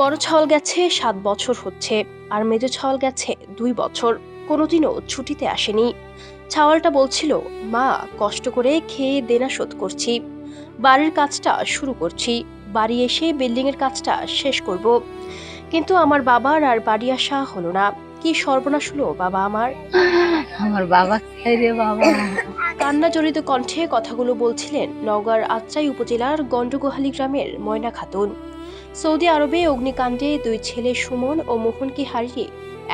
বড় ছাওয়াল গেছে 7 বছর হচ্ছে, আর মেজো ছাওয়াল গেছে 2 বছর, কোনোদিনও ছুটিতে আসেনি। ছাওয়ালটা বলছিল, মা কষ্ট করে খেয়ে দেনা শোধ করছি, বাড়ির কাজটা শুরু করছি, বাড়ি এসে বিল্ডিং এর কাজটা শেষ করব, কিন্তু আমার বাবার আর বাড়ি আসা হলো না। কি সর্বনাশ হলো বাবা আমার। আমার বাবা খাই রে বাবা। কান্না জড়িত কণ্ঠে কথাগুলো বলছিলেন নওগাঁর আত্রাই উপজেলার গন্ডগোহালী গ্রামের ময়না খাতুন। সৌদি আরবে অগ্নিকাণ্ডে 2 ছেলে সুমন ও মোহনকে হারিয়ে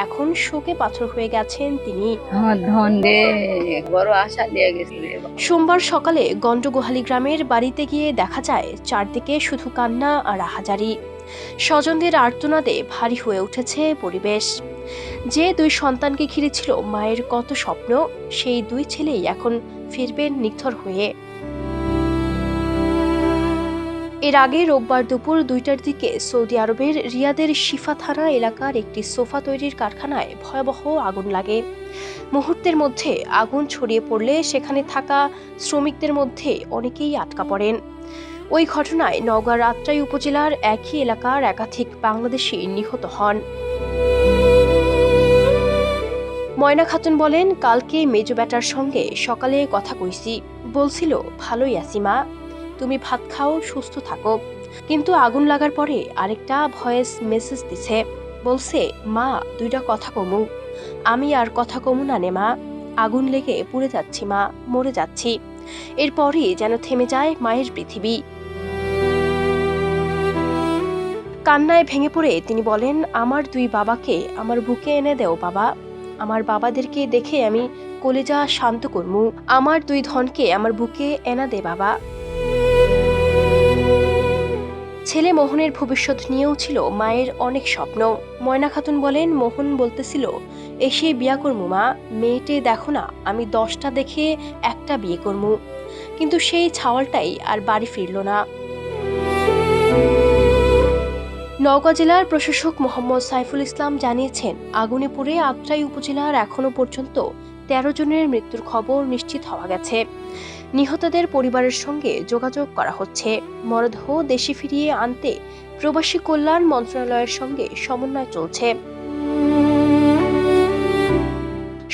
এখন শোকে পাথর হয়ে গেছেন তিনি। আমার ধন রে, বড় আশা দিয়ে গেছে রে বাবা। সোমবার সকালে গন্ডগোহালী গ্রামের বাড়িতে গিয়ে দেখা যায় চারদিকে শুধু কান্না আর আহাজারি। স্বজনদের আর্তনাদে ভারী হয়ে উঠেছে পরিবেশ। যে 2 সন্তানকে ঘিরে ছিল মায়ের কত স্বপ্ন, সেই 2 ছেলেই এখন ফিরবেন নিথর হয়ে। এর আগে রোববার দুপুর 2টার দিকে সৌদি আরবের রিয়াদের শিফা থানা এলাকার একটি সোফা তৈরির কারখানায় ভয়াবহ আগুন লাগে। মুহূর্তের মধ্যে আগুন ছড়িয়ে পড়লে সেখানে থাকা শ্রমিকদের মধ্যে অনেকেই আটকা পড়েন। ওই ঘটনায় নওগাঁর আত্রাই উপজেলার একই এলাকার একাধিক বাংলাদেশি নিহত হন। ময়না খাতুন বলেন, কালকে মেজো ব্যাটার সঙ্গে সকালে কথা কইছি, বলছিল ভালোই আছি মা, তুমি ভাত খাও, সুস্থ থাকো। কিন্তু আগুন লাগার পরে আরেকটা ভয়েস মেসেজ দিছে, বলছে মা 2টা কথা কমু। আমি আর কথা কমু না নে মা, আগুন লেগে পুড়ে যাচ্ছি মা, মরে যাচ্ছি। এরপরই যেন থেমে যায় মায়ের পৃথিবী। কান্নায় ভেঙে পড়ে তিনি বলেন, আমার 2 বাবাকে আমার বুকে এনে দেও বাবা, আমার বাবাদেরকে দেখে আমি কলিজা শান্ত করমু, আমার 2 ধনকে আমার বুকে এনা দে বাবা। ছেলে মোহনের ভবিষ্যৎ নিয়েও ছিল মায়ের অনেক স্বপ্ন। ময়না খাতুন বলেন, মোহন বলতেছিল, এসে বিয়া করমু মা, মেয়েটে দেখো না, আমি 10টা দেখে একটা বিয়ে করমু। কিন্তু সেই ছাওয়ালটাই আর বাড়ি ফিরল না। নওগাঁ জেলার প্রশাসক মোহাম্মদ সাইফুল ইসলাম জানিয়েছেন, আগুনে পুড়ে আত্রাই উপজেলার এখনো পর্যন্ত 13 জনের মৃত্যুর খবর নিশ্চিত হওয়া গেছে। নিহতদের পরিবারের সঙ্গে যোগাযোগ করা হচ্ছে। মরদেহ দেশে ফিরিয়ে আনতে প্রবাসী কল্যাণ মন্ত্রণালয়ের সঙ্গে সমন্বয় চলছে।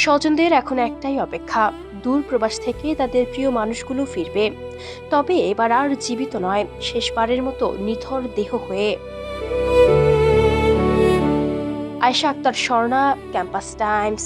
স্বজনদের এখন একটাই অপেক্ষা, দূর প্রবাস থেকে তাদের প্রিয় মানুষগুলো ফিরবে, তবে এবার আর জীবিত নয়, শেষবারের মতো নিথর দেহ হয়ে। Ayesha Akter Swarna, campus Times.